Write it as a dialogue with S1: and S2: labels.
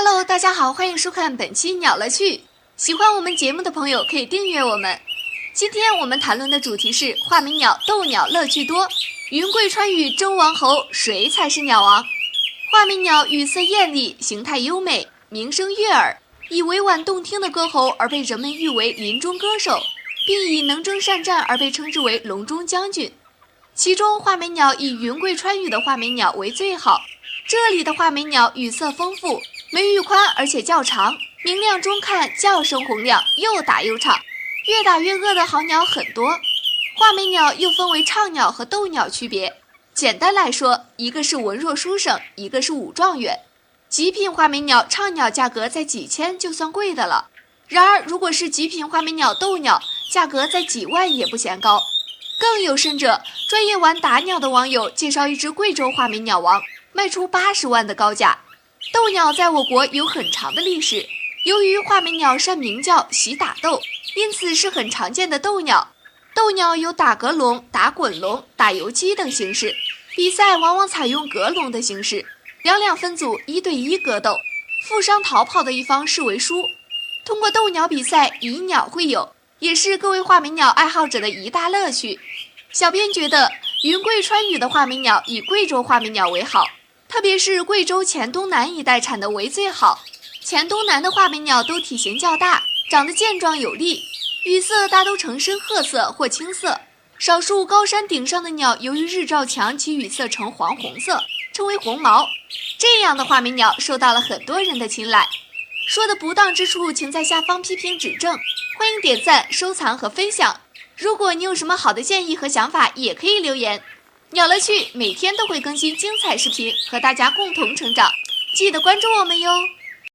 S1: Hello， 大家好，欢迎收看本期鸟乐趣。喜欢我们节目的朋友可以订阅我们。今天我们谈论的主题是画眉鸟斗鸟乐趣多，云贵川语争王侯，谁才是鸟王？画眉鸟语色艳丽，形态优美，鸣声悦耳，以委婉动听的歌喉而被人们誉为林中歌手，并以能征善战而被称之为隆中将军。其中画眉鸟以云贵川语的画眉鸟为最好，这里的画眉鸟语色丰富，眉羽宽而且较长，明亮中看，叫声洪亮，又打又唱，越打越饿的好鸟很多。画眉鸟又分为唱鸟和斗鸟区别，简单来说，一个是文弱书生，一个是武状元。极品画眉鸟唱鸟价格在几千就算贵的了，然而如果是极品画眉鸟斗鸟，价格在几万也不嫌高。更有甚者，专业玩打鸟的网友介绍一只贵州画眉鸟王，卖出80万的高价。斗鸟在我国有很长的历史，由于画眉鸟善鸣叫、习打斗，因此是很常见的斗鸟。斗鸟有打格笼、打滚笼、打游击等形式，比赛往往采用格笼的形式，两分组1对1格斗，负伤逃跑的一方视为输。通过斗鸟比赛以鸟会友，也是各位画眉鸟爱好者的一大乐趣。小编觉得云贵川语的画眉鸟以贵州画眉鸟为好，特别是贵州黔东南一带产的为最好。黔东南的画眉鸟都体型较大，长得健壮有力，羽色大都呈深褐色或青色，少数高山顶上的鸟由于日照强，其羽色呈黄红色，称为红毛。这样的画眉鸟受到了很多人的青睐。说的不当之处，请在下方批评指正，欢迎点赞、收藏和分享。如果你有什么好的建议和想法，也可以留言。鸟乐趣每天都会更新精彩视频，和大家共同成长，记得关注我们哟。